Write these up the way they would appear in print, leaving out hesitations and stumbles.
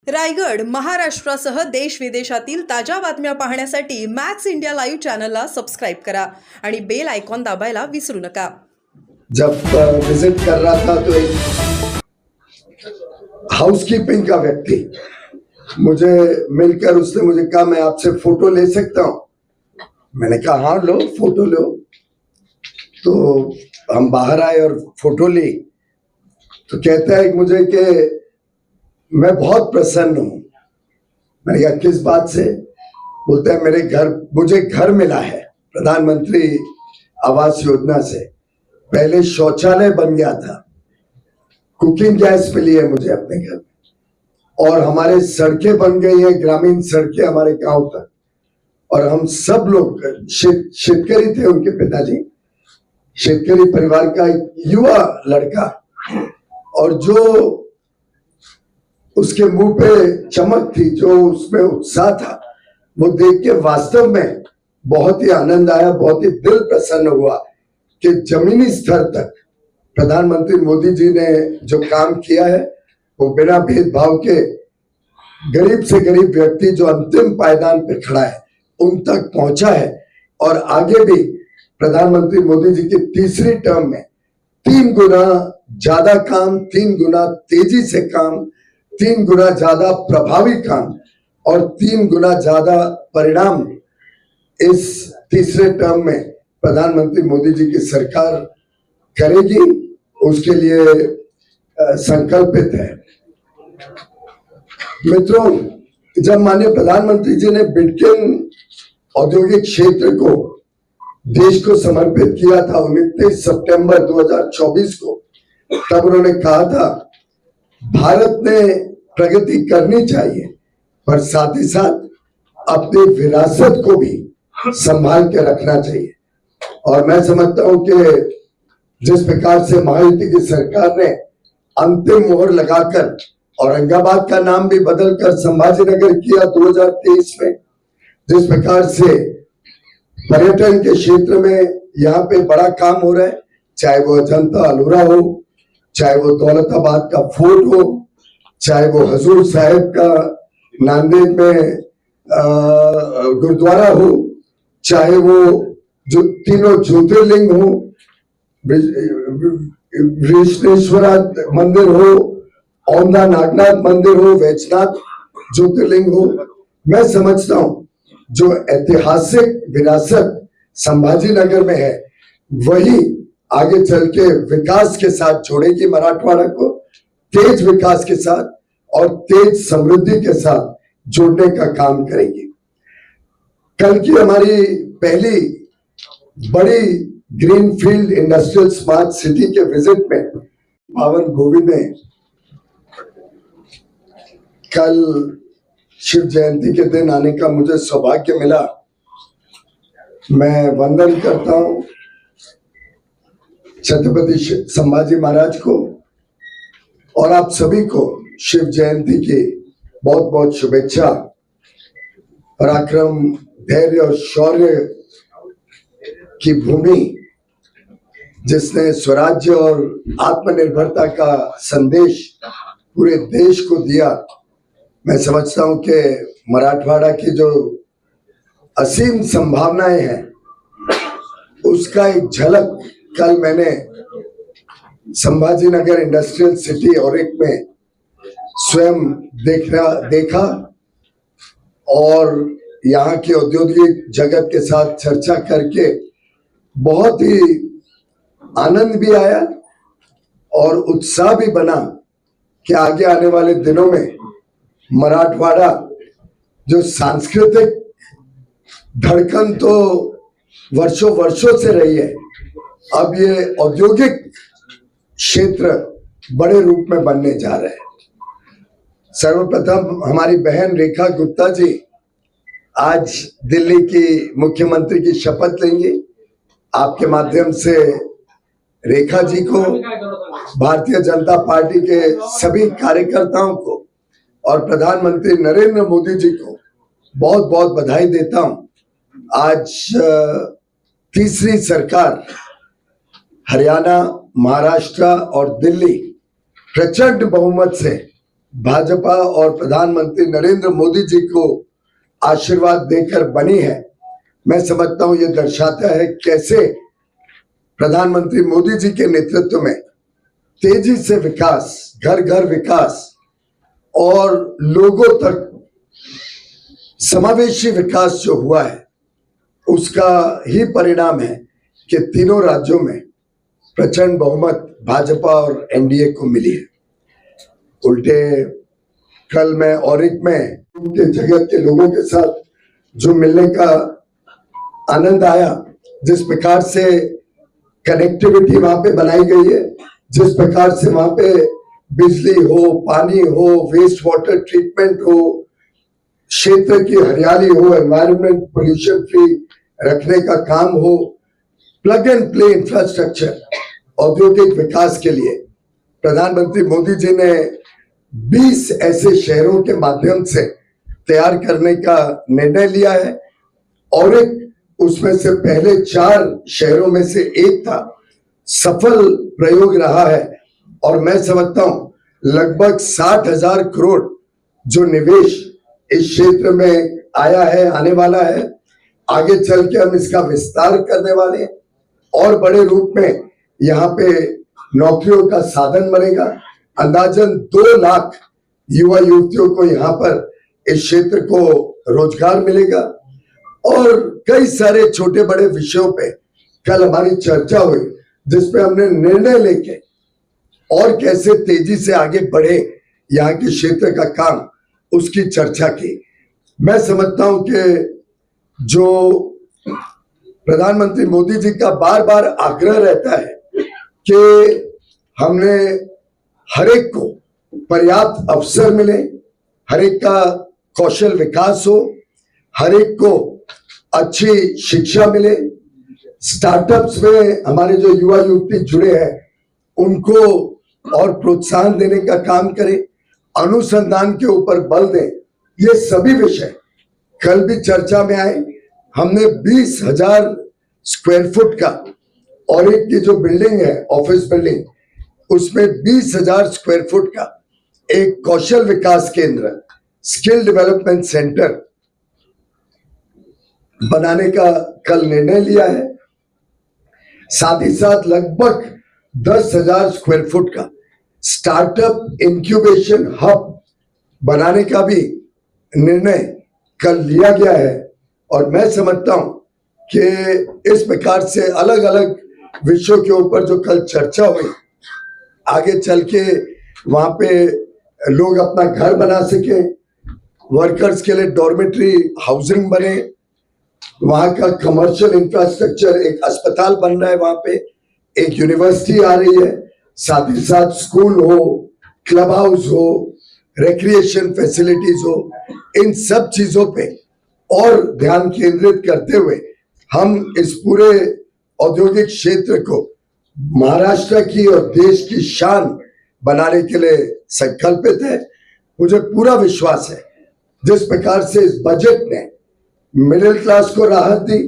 रायगड, महाराष्ट्रासह देश विदेशातील ताज्या बातम्या पाहण्यासाठी मॅक्स इंडिया लाईव्ह चॅनलला सबस्क्राइब करा आणि बेल आयकॉन दाबायला विसरू नका। जब विजिट कर रहा था तो एक हाउसकीपिंग का व्यक्ति मुझे मिलकर उसने मुझे कहा मैं आपसे फोटो ले सकता हूँ। मैंने कहा हाँ लो फोटो लो। तो हम बाहर आए और फोटो ली तो कहता है मुझे कि मैं बहुत प्रसन्न हूँ। मैंने कहा किस बात से? बोलता है मुझे घर मिला है प्रधानमंत्री आवास योजना से। पहले शौचालय बन गया था, कुकिंग गैस मिली है मुझे अपने घर में, और हमारे सड़कें बन गई हैं, ग्रामीण सड़कें हमारे गांव तक। और हम सब लोग शेतकरी थे, उनके पिताजी शेतकरी परिवार का एक युवा लड़का, और जो उसके मुंह पे चमक थी, जो उसमें उत्साह था, वो देख के वास्तव में बहुत ही आनंद आया, बहुत ही दिल प्रसन्न हुआ कि जमीनी स्तर तक प्रधानमंत्री मोदी जी ने जो काम किया है वो बिना भेदभाव के गरीब से गरीब व्यक्ति जो अंतिम पायदान पे खड़ा है उन तक पहुंचा है। और आगे भी प्रधानमंत्री मोदी जी की तीसरी टर्म में 3 गुना ज्यादा काम, 3 गुना तेजी से काम, 3 गुना ज्यादा प्रभावी काम और 3 गुना ज्यादा परिणाम इस तीसरे टर्म में प्रधानमंत्री मोदी जी की सरकार करेगी, उसके लिए संकल्पित है। मित्रों, जब माननीय प्रधानमंत्री जी ने बिटकेन औद्योगिक क्षेत्र को देश को समर्पित किया था 29 सितंबर 2024 को, तब उन्होंने कहा था भारत ने प्रगति करनी चाहिए पर साथ ही साथ अपनी विरासत को भी संभाल के रखना चाहिए। और मैं समझता हूं कि जिस प्रकार से महायुति की सरकार ने अंतिम मोहर लगाकर औरंगाबाद का नाम भी बदलकर संभाजीनगर किया 2023 में, जिस प्रकार से पर्यटन के क्षेत्र में यहाँ पे बड़ा काम हो रहा है, चाहे वो अजंता अलोरा हो, चाहे वो दौलताबाद का फोर्ट हो, चाहे वो हजूर साहिब का नांदेड़ में गुरुद्वारा हो, चाहे वो जो तीनों ज्योतिर्लिंग हो, वृषणेश्वरा मंदिर हो, औंधा नागनाथ मंदिर हो, वैजनाथ ज्योतिर्लिंग हो। मैं समझता हूं जो ऐतिहासिक विरासत संभाजीनगर में है वही आगे चल के विकास के साथ जोड़ेगी मराठवाड़ा को, तेज विकास के साथ और तेज समृद्धि के साथ जोड़ने का काम करेगी। कल की हमारी पहली बड़ी ग्रीनफील्ड इंडस्ट्रियल स्मार्ट सिटी के विजिट में पावन भूमि में कल शिव जयंती के दिन आने का मुझे सौभाग्य मिला। मैं वंदन करता हूं छत्रपति संभाजी महाराज को और आप सभी को शिव जयंती की बहुत बहुत शुभेच्छा। पराक्रम, धैर्य और शौर्य की भूमि जिसने स्वराज्य और आत्मनिर्भरता का संदेश पूरे देश को दिया, मैं समझता हूं कि मराठवाड़ा की जो असीम संभावनाएं हैं उसका एक झलक कल मैंने संभाजीनगर इंडस्ट्रियल सिटी औरिक में स्वयं देखा और यहाँ के औद्योगिक जगत के साथ चर्चा करके बहुत ही आनंद भी आया और उत्साह भी बना कि आगे आने वाले दिनों में मराठवाड़ा जो सांस्कृतिक धड़कन तो वर्षों वर्षों से रही है, अब ये औद्योगिक क्षेत्र बड़े रूप में बनने जा रहे हैं। सर्वप्रथम हमारी बहन रेखा गुप्ता जी आज दिल्ली की मुख्यमंत्री की शपथ लेंगी। आपके माध्यम से रेखा जी को, भारतीय जनता पार्टी के सभी कार्यकर्ताओं को और प्रधानमंत्री नरेंद्र मोदी जी को बहुत बहुत बधाई देता हूं। आज तीसरी सरकार हरियाणा, महाराष्ट्र और दिल्ली प्रचंड बहुमत से भाजपा और प्रधानमंत्री नरेंद्र मोदी जी को आशीर्वाद देकर बनी है, मैं समझता हूं ये दर्शाता है कैसे प्रधानमंत्री मोदी जी के नेतृत्व में तेजी से विकास, घर घर विकास और लोगों तक समावेशी विकास जो हुआ है उसका ही परिणाम है कि तीनों राज्यों में प्रचंड बहुमत भाजपा और एनडीए को मिली है। उल्टे कल मैं औरिक में जगत के लोगों के साथ जो मिलने का आनंद आया, जिस प्रकार से कनेक्टिविटी वहां पे बनाई गई है, जिस प्रकार से वहां पे बिजली हो, पानी हो, वेस्ट वाटर ट्रीटमेंट हो, क्षेत्र की हरियाली हो, एनवायरनमेंट पोल्यूशन फ्री रखने का काम हो, प्लग एंड प्ले इंफ्रास्ट्रक्चर औद्योगिक विकास के लिए प्रधानमंत्री मोदी जी ने 20 ऐसे शहरों के माध्यम से तैयार करने का निर्णय लिया है और एक उसमें से पहले 4 शहरों में से एक था। सफल प्रयोग रहा है और मैं समझता हूं लगभग 60,000 करोड़ जो निवेश इस क्षेत्र में आया है, आने वाला है। आगे चल के हम इसका विस्तार करने वाले हैं और बड़े रूप में यहाँ पे नौकरियों का साधन बनेगा। अंदाजन 2 लाख युवा युवतियों को यहाँ पर इस क्षेत्र को रोजगार मिलेगा और कई सारे छोटे बड़े विषयों पे कल हमारी चर्चा हुई, जिसपे हमने निर्णय लेके और कैसे तेजी से आगे बढ़े यहाँ के क्षेत्र का काम, उसकी चर्चा की। मैं समझता हूं कि जो प्रधानमंत्री मोदी जी का बार बार आग्रह रहता है कि हमने हर एक को पर्याप्त अवसर मिले, हर एक का कौशल विकास हो, हर एक को अच्छी शिक्षा मिले, स्टार्टअप्स में हमारे जो युवा युवती जुड़े हैं उनको और प्रोत्साहन देने का काम करें, अनुसंधान के ऊपर बल दें। ये सभी विषय कल भी चर्चा में आए। हमने 20,000 स्क्वायर फुट का और एक की जो बिल्डिंग है, ऑफिस बिल्डिंग, उसमें 20,000 स्क्वायर फुट का एक कौशल विकास केंद्र, स्किल डेवलपमेंट सेंटर बनाने का कल निर्णय लिया है। साथ ही साथ लगभग 10,000 स्क्वायर फुट का स्टार्टअप इंक्यूबेशन हब बनाने का भी निर्णय कल लिया गया है और मैं समझता हूं कि इस प्रकार से अलग अलग विषयों के ऊपर जो कल चर्चा हुई, आगे चल के वहां पे लोग अपना घर बना सके, वर्कर्स के लिए डॉर्मेट्री हाउसिंग बने, वहां का कमर्शियल इंफ्रास्ट्रक्चर, एक अस्पताल बन रहा है वहां पे, एक यूनिवर्सिटी आ रही है, साथ ही साथ स्कूल हो, क्लब हाउस हो, रिक्रिएशन फैसिलिटीज हो, इन सब चीजों पे और ध्यान केंद्रित करते हुए हम इस पूरे औद्योगिक क्षेत्र को महाराष्ट्र की और देश की शान बनाने के लिए संकल्पित है। मुझे पूरा विश्वास है जिस प्रकार से इस बजट ने मिडिल क्लास को राहत दी,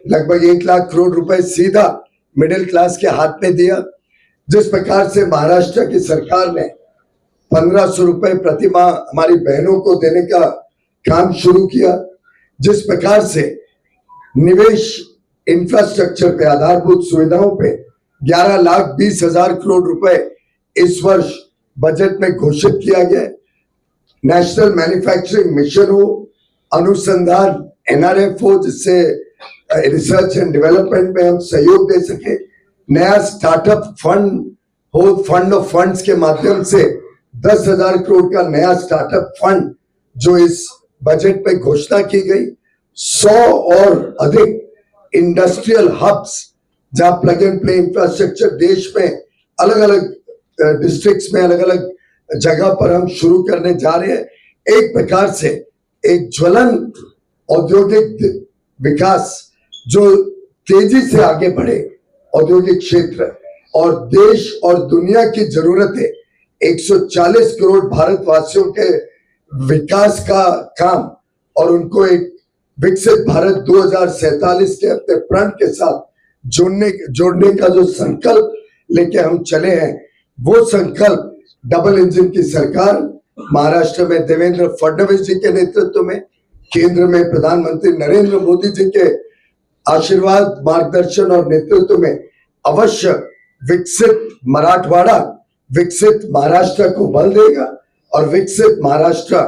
लगभग 1 लाख करोड़ रुपए सीधा मिडिल क्लास के हाथ में दिया, जिस प्रकार से महाराष्ट्र की सरकार ने 1,500 रुपए प्रति माह हमारी बहनों को देने का काम शुरू किया, जिस प्रकार से निवेश इंफ्रास्ट्रक्चर पे, आधारभूत सुविधाओं पे 11,20,000 करोड़ रुपए इस वर्ष बजट में घोषित किया गया। नेशनल मैन्युफैक्चरिंग मिशन हो, अनुसंधान NRF हो, जिससे रिसर्च एंड डेवलपमेंट में हम सहयोग दे सके, नया स्टार्टअप फंड हो, फंड ऑफ फंड्स के माध्यम से 10,000 करोड़ का नया स्टार्टअप फंड जो इस बजट में घोषणा की गई, 100 और अधिक इंडस्ट्रियल हब्स जहां प्लग एंड प्ले इंफ्रास्ट्रक्चर देश में अलग अलग डिस्ट्रिक्ट्स में अलग अलग जगह पर हम शुरू करने जा रहे हैं। एक प्रकार से एक ज्वलंत औद्योगिक विकास जो तेजी से आगे बढ़े औद्योगिक क्षेत्र, और देश और दुनिया की जरूरत है 140 करोड़ भारतवासियों के विकास का काम और उनको एक विकसित भारत 2047 के अपने प्रण के साथ जोड़ने का जो संकल्प लेके हम चले हैं, वो संकल्प डबल इंजन की सरकार महाराष्ट्र में देवेंद्र फडणवीस जी के नेतृत्व में, केंद्र में प्रधानमंत्री नरेंद्र मोदी जी के आशीर्वाद, मार्गदर्शन और नेतृत्व में अवश्य विकसित मराठवाड़ा, विकसित महाराष्ट्र को बल देगा और विकसित महाराष्ट्र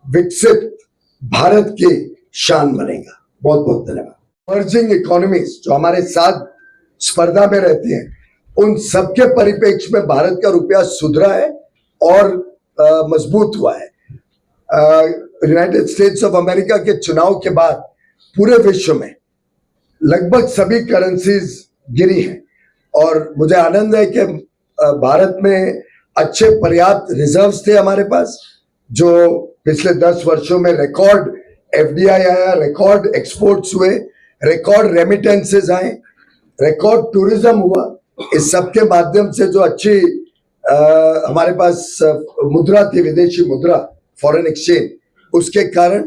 विकसित भारत की शान बनेगा। बहुत बहुत धन्यवाद। इमर्जिंग इकोनॉमीज जो हमारे साथ स्पर्धा में रहती हैं, उन सबके परिप्रेक्ष्य में भारत का रुपया सुधरा है और मजबूत हुआ है। यूनाइटेड स्टेट्स ऑफ अमेरिका के चुनाव के बाद पूरे विश्व में लगभग सभी करेंसीज गिरी हैं और मुझे आनंद है कि भारत में अच्छे पर्याप्त रिजर्व्स थे हमारे पास, जो पिछले 10 वर्षों में रिकॉर्ड एफडीआई आया, रिकॉर्ड एक्सपोर्ट्स हुए, रिकॉर्ड रेमिटेंसेस आए, रिकॉर्ड टूरिज्म हुआ। इस सब के माध्यम से जो अच्छी हमारे पास मुद्रा थी, विदेशी मुद्रा, फॉरेन एक्सचेंज, उसके कारण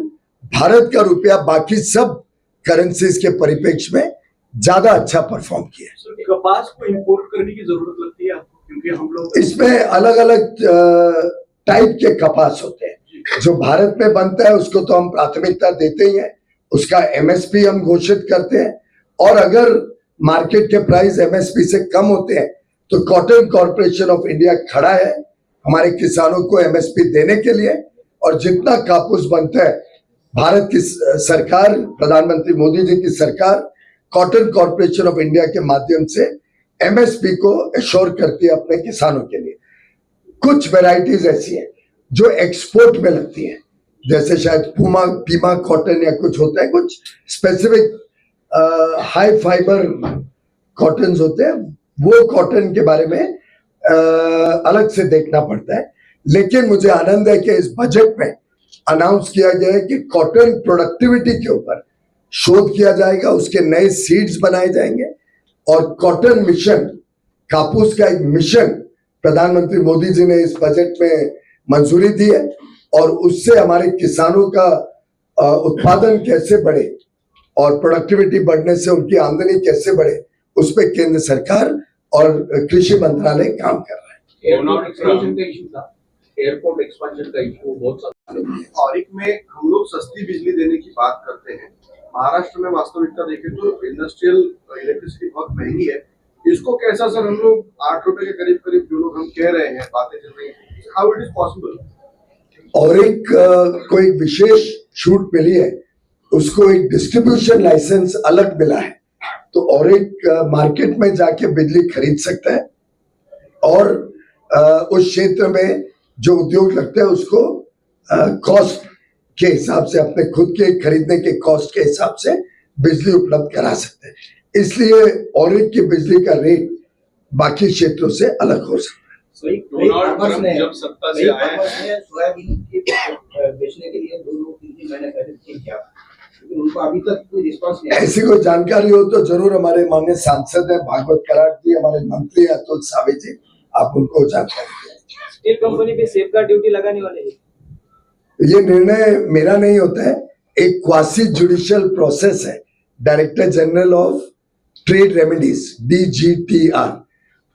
भारत का रुपया बाकी सब करेंसीज के परिप्रेक्ष्य में ज्यादा अच्छा परफॉर्म किया। कपास को इंपोर्ट करने की जरूरत लगती है आपको, क्योंकि हम लोग इसमें अलग अलग टाइप के कपास होते हैं। जो भारत में बनता है उसको तो हम प्राथमिकता देते ही हैं, उसका एमएसपी हम घोषित करते हैं, और अगर मार्केट के प्राइस एमएसपी से कम होते हैं तो कॉटन कॉर्पोरेशन ऑफ इंडिया खड़ा है हमारे किसानों को एमएसपी देने के लिए। और जितना कापूस बनता है, भारत की सरकार, प्रधानमंत्री मोदी जी की सरकार कॉटन कॉर्पोरेशन ऑफ इंडिया के माध्यम से एमएसपी को एश्योर करती है अपने किसानों के लिए। कुछ वैरायटीज ऐसी हैं जो एक्सपोर्ट में लगती हैं, जैसे शायद पीमा कॉटन या कुछ होता है, कुछ स्पेसिफिक हाई फाइबर कॉटन होते हैं, वो कॉटन के बारे में अलग से देखना पड़ता है। लेकिन मुझे आनंद है कि इस बजट में अनाउंस किया गया है कि कॉटन प्रोडक्टिविटी के ऊपर शोध किया जाएगा, उसके नए सीड्स बनाए जाएंगे और कॉटन मिशन, कापूस का एक मिशन प्रधानमंत्री मोदी जी ने इस बजट में मंजूरी दी है और उससे हमारे किसानों का उत्पादन कैसे बढ़े और प्रोडक्टिविटी बढ़ने से उनकी आमदनी कैसे बढ़े, उस पर केंद्र सरकार और कृषि मंत्रालय काम कर रहा है। एयरपोर्ट एक्सपेंशन का इशू बहुत सारा। औरिक में हम लोग सस्ती बिजली देने की बात करते हैं, महाराष्ट्र में वास्तविकता देखें तो इंडस्ट्रियल इलेक्ट्रिसिटी बहुत महंगी है। इसको कैसा सर, हम लोग 8 रुपए के करीब करीब जो लोग हम कह रहे हैं, बातें चल रही हैं, how it is possible? Auric को एक विशेष छूट मिली है, उसको एक डिस्ट्रीब्यूशन लाइसेंस अलग मिला है, तो औरिक मार्केट में जाके बिजली खरीद सकता है और उस क्षेत्र में जो उद्योग लगता है उसको कॉस्ट के हिसाब से, अपने खुद के खरीदने के कॉस्ट के हिसाब से बिजली उपलब्ध करा सकते हैं। इसलिए औरिक की बिजली का रेट बाकी क्षेत्रों से अलग हो सकता है। डोनाल्ड ट्रंप जब सत्ता से आए हैं, सोयाबीन बेचने के लिए 2-3 महीने पहले किया, लेकिन उनको अभी तक कोई रिस्पांस नहीं। ऐसी कोई जानकारी हो तो जरूर हमारे माननीय सांसद है भागवत कराड़ जी, हमारे मंत्री अतुल सावे जी, आप उनको जानकारी दें। स्टील कंपनी पे सेफगार्ड ड्यूटी लगाने वाले हैं। ये निर्णय मेरा नहीं होता है, एक क्वासी जुडिशियल प्रोसेस है, director general of trade remedies DGTR,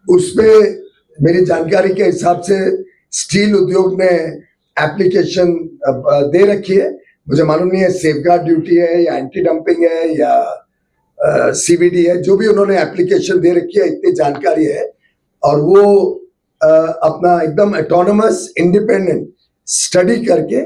उसमें मेरी जानकारी के हिसाब से स्टील उद्योग ने एप्लीकेशन दे रखी है। मुझे मालूम नहीं है सेफगार्ड ड्यूटी है या एंटी डंपिंग है या CVD है, जो भी उन्होंने एप्लीकेशन दे रखी है, इतनी जानकारी है। और वो अपना एकदम ऑटोनमस इंडिपेंडेंट स्टडी करके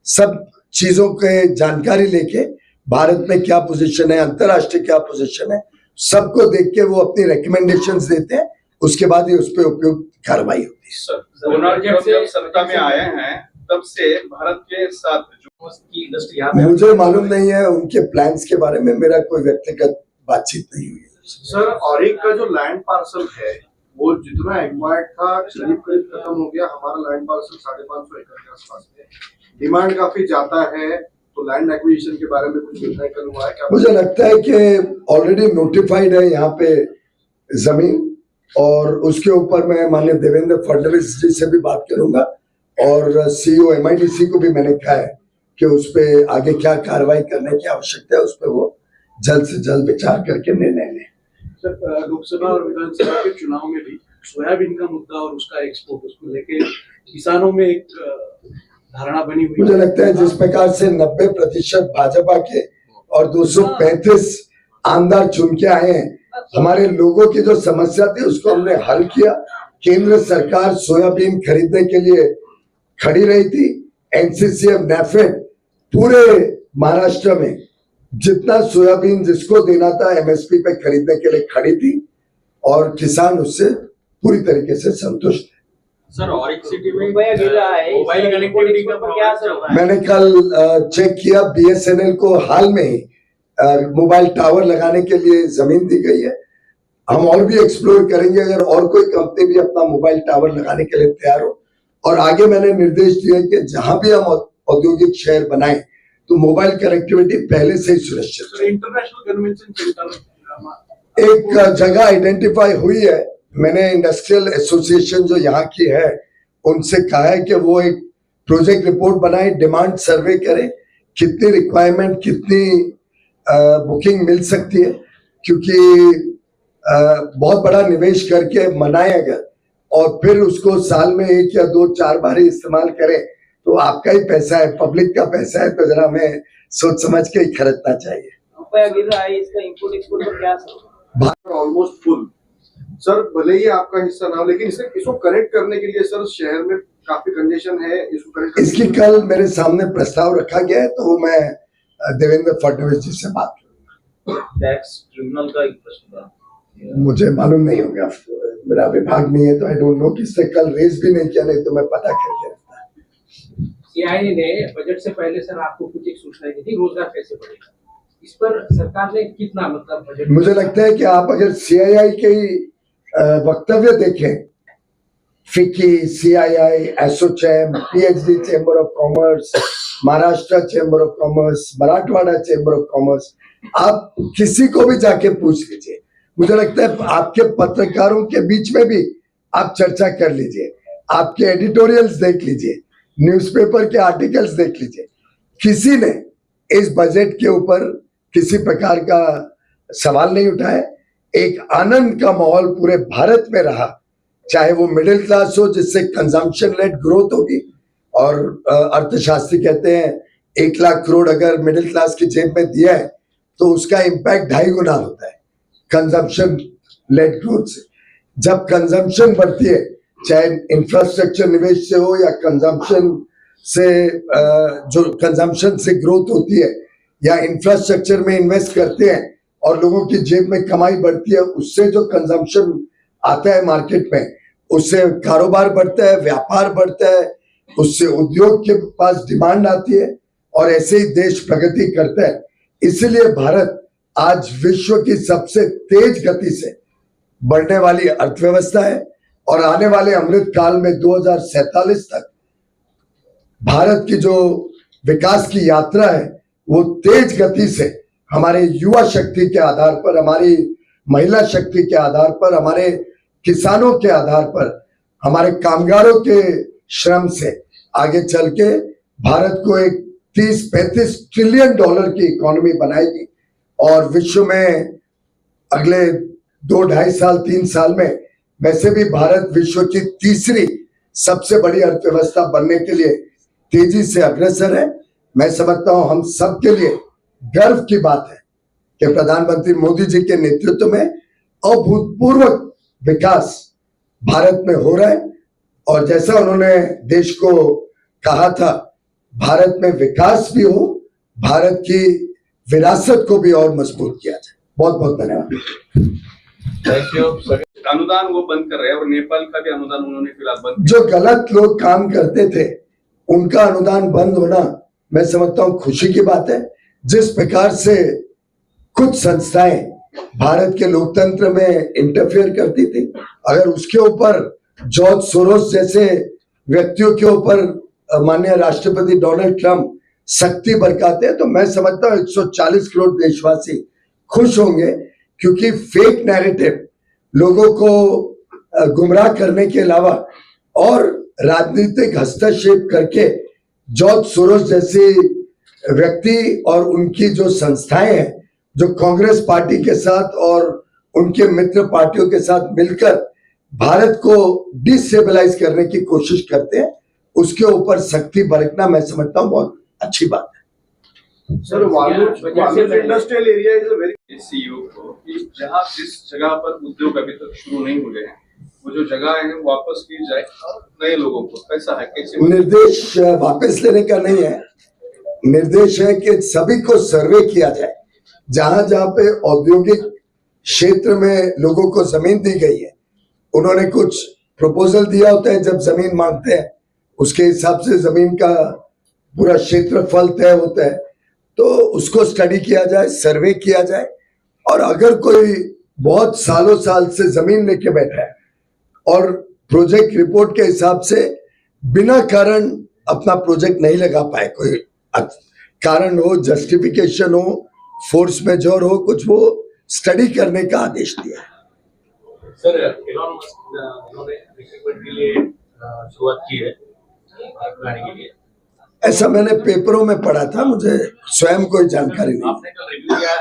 सब चीजों के जानकारी लेके भारत में क्या पोजीशन है, अंतरराष्ट्रीय क्या पोजीशन है, सबको देख के वो अपनी रिकमेंडेशंस देते हैं, उसके बाद ही उस पर उपयुक्त कार्रवाई होती है। डोनाल्ड ट्रंप जब सत्ता में आए हैं तब से भारत के साथ जो की इंडस्ट्री यहाँ पे, मुझे मालूम नहीं है उनके प्लान्स के बारे में, मेरा कोई व्यक्तिगत बातचीत नहीं हुई है। सर औरिक का जो लैंड पार्सल है वो जितना एक्वायर्ड था करीब करीब खत्म हो गया। हमारा लैंड पार्सल 550 एकड़ के आसपास है, डिमांड काफी ज्यादा है, तो लैंड एक्विजिशन के बारे में कुछ निर्णय कर हुआ है क्या? मुझे लगता है कि ऑलरेडी नोटिफाइड है यहाँ पे जमीन, और उसके ऊपर मैं माननीय देवेंद्र फडणवीस जी से भी बात करूंगा और CEO MIDC को भी मैंने कहा है कि उस पर आगे क्या कार्रवाई करने की आवश्यकता है, उस पर वो जल्द से जल्द विचार करके निर्णय लें। सर लोकसभा और विधानसभा के चुनाव में भी सोयाबीन का मुद्दा और उसका एक्सपोर्ट, उसको लेके किसानों में एक धारणा बनी हुई मुझे लगता है जिस प्रकार से 90% भाजपा के और 235 आमदार चुन के आए हैं, हमारे लोगों की जो समस्या थी उसको हमने हल किया। केंद्र सरकार सोयाबीन खरीदने के लिए खड़ी रही थी। एनसीसीएफ नैफेड पूरे महाराष्ट्र में जितना सोयाबीन जिसको देना था एमएसपी पे खरीदने के लिए खड़ी थी और किसान उससे पूरी तरीके से संतुष्ट है। सर ऑरिक सिटी में रुपया गिर रहा है, मोबाइल कनेक्टिविटी का पर क्या असर होगा? मैंने कल चेक किया, बीएसएनएल को हाल में ही मोबाइल टावर लगाने के लिए जमीन दी गई है। हम और भी एक्सप्लोर करेंगे अगर और कोई कंपनी भी अपना मोबाइल टावर लगाने के लिए तैयार हो। और आगे मैंने निर्देश दिए कि जहां भी हम औद्योगिक शहर बनाएं तो मोबाइल कनेक्टिविटी पहले से ही सुनिश्चित है। इंटरनेशनल कन्वेंशन सेंटर एक जगह आइडेंटिफाई हुई है। मैंने इंडस्ट्रियल एसोसिएशन जो यहाँ की है उनसे कहा है कि वो एक प्रोजेक्ट रिपोर्ट बनाए, डिमांड सर्वे करें, कितनी रिक्वायरमेंट, कितनी बुकिंग मिल सकती है, क्योंकि बहुत बड़ा निवेश करके बनाए अगर और फिर उसको साल में 1 या 2 4 बार ही इस्तेमाल करें तो आपका ही पैसा है, पब्लिक का पैसा है, तो जरा हमें सोच समझ के ही खरीदना चाहिए। रुपया गिर रहा है, इसका इंपोर्ट एक्सपोर्ट पर क्या असर होगा? ऑलमोस्ट फुल सर, भले ही आपका हिस्सा ना हो लेकिन इसको करेक्ट करने के लिए सर शहर में काफी कंजेशन है, इसको करेक्ट इसकी कल मेरे सामने प्रस्ताव रखा गया है तो वो मैं देवेंद्र फडणवीस जी से बात करूंगा। टैक्स ट्रिब्यूनल का एक प्रश्न था, मुझे मालूम नहीं होगा, मेरा विभाग नहीं है तो आई डोंट नो। किससे कल रेज भी नहीं किया, नहीं तो मैं पता करके रखता। सीआईआई ने बजट से पहले सर आपको कुछ एक सूचना दी थी, रोजगार कैसे बढ़ेगा, इस पर सरकार ने कितना मतलब बजट? मुझे लगता है कि आप अगर सीआईआई के ही वक्तव्य देखें, FICCI, CII, ASSOCHAM, PhD chamber of commerce, Maharashtra chamber of commerce, Marathwada chamber of commerce, आप किसी को भी जाके पूछ लीजिए। मुझे लगता है आपके पत्रकारों के बीच में भी आप चर्चा कर लीजिए, आपके एडिटोरियल्स देख लीजिए, न्यूज़पेपर के आर्टिकल्स देख लीजिए, किसी ने इस बजट के ऊपर किसी प्रकार का सवाल नहीं उठाया। एक आनंद का माहौल पूरे भारत में रहा, चाहे वो मिडिल क्लास हो जिससे कंजम्पशन लेड ग्रोथ होगी, और अर्थशास्त्री कहते हैं 1 लाख करोड़ अगर मिडिल क्लास की जेब में दिया है तो उसका इम्पैक्ट 2.5 गुना होता है कंजम्पशन लेड ग्रोथ से। जब कंजम्पशन बढ़ती है, चाहे इंफ्रास्ट्रक्चर निवेश से हो या कंजम्पशन से जो कंजम्पशन से ग्रोथ होती है या इंफ्रास्ट्रक्चर में इन्वेस्ट करते हैं और लोगों की जेब में कमाई बढ़ती है, उससे जो कंजम्पशन आता है मार्केट में, उससे कारोबार बढ़ता है, व्यापार बढ़ता है, उससे उद्योग के पास डिमांड आती है और ऐसे ही देश प्रगति करता है। इसलिए भारत आज विश्व की सबसे तेज गति से बढ़ने वाली अर्थव्यवस्था है और आने वाले अमृत काल में 2047 तक भारत की जो विकास की यात्रा है वो तेज गति से हमारे युवा शक्ति के आधार पर, हमारी महिला शक्ति के आधार पर, हमारे किसानों के आधार पर, हमारे कामगारों के श्रम से आगे चल के भारत को एक 30-35 ट्रिलियन डॉलर की इकोनॉमी बनाएगी और विश्व में अगले 2-2.5 साल 3 साल में वैसे भी भारत विश्व की तीसरी सबसे बड़ी अर्थव्यवस्था बनने के लिए तेजी से अग्रसर है। मैं समझता हूं हम सबके लिए गर्व की बात है कि प्रधानमंत्री मोदी जी के नेतृत्व में अभूतपूर्व विकास भारत में हो रहा है और जैसा उन्होंने देश को कहा था, भारत में विकास भी हो, भारत की विरासत को भी और मजबूत किया जाए। बहुत बहुत धन्यवाद। Thank you. अनुदान वो बंद कर रहे हैं और नेपाल का भी अनुदान उन्होंने फिलहाल बंद जो गलत लोग काम करते थे उनका अनुदान बंद होना मैं समझता हूं खुशी की बात है। जिस प्रकार से कुछ संस्थाएं भारत के लोकतंत्र में इंटरफेयर करती थी, अगर उसके ऊपर जॉर्ज सोरोस जैसे व्यक्तियों के ऊपर माननीय राष्ट्रपति डोनाल्ड ट्रंप सख्ती बरकाते हैं तो मैं समझता हूं 140 करोड़ देशवासी खुश होंगे, क्योंकि फेक नैरेटिव लोगों को गुमराह करने के अलावा और राजनीतिक हस्तक्षेप करके जॉर्ज सोरोस जैसे व्यक्ति और उनकी जो संस्थाएं हैं जो कांग्रेस पार्टी के साथ और उनके मित्र पार्टियों के साथ मिलकर भारत को डिस्टेबलाइज करने की कोशिश करते हैं, उसके ऊपर सख्ती बरतना मैं समझता हूँ बहुत अच्छी बात है। Sir Walur industrial area is a very CEO को कि जहाँ जिस जगह पर उद्योग अभी तक शुरू नहीं हुए हैं वो जो जगह है वापस की जाए नए लोगों को, कैसा है, कैसे? निर्देश वापस लेने का नहीं है, निर्देश है कि सभी को सर्वे किया जाए। जहां जहां पे औद्योगिक क्षेत्र में लोगों को जमीन दी गई है, उन्होंने कुछ प्रपोजल दिया होता है, जब जमीन मांगते हैं उसके हिसाब से जमीन का पूरा क्षेत्रफल तय होता है, तो उसको स्टडी किया जाए, सर्वे किया जाए। और अगर कोई बहुत सालों साल से जमीन लेके बैठा है और प्रोजेक्ट रिपोर्ट के हिसाब से बिना कारण अपना प्रोजेक्ट नहीं लगा पाए, कोई कारण हो, जस्टिफिकेशन हो, फोर्स मेजोर हो, कुछ वो स्टडी करने का आदेश दिया है। सर एलॉन मस्क इन्होंने रिक्रूटमेंट के लिए शुरुआत की है लाने के लिए, ऐसा मैंने पेपरों में पढ़ा था, मुझे स्वयं कोई जानकारी नहीं। आपने कल रिव्यू किया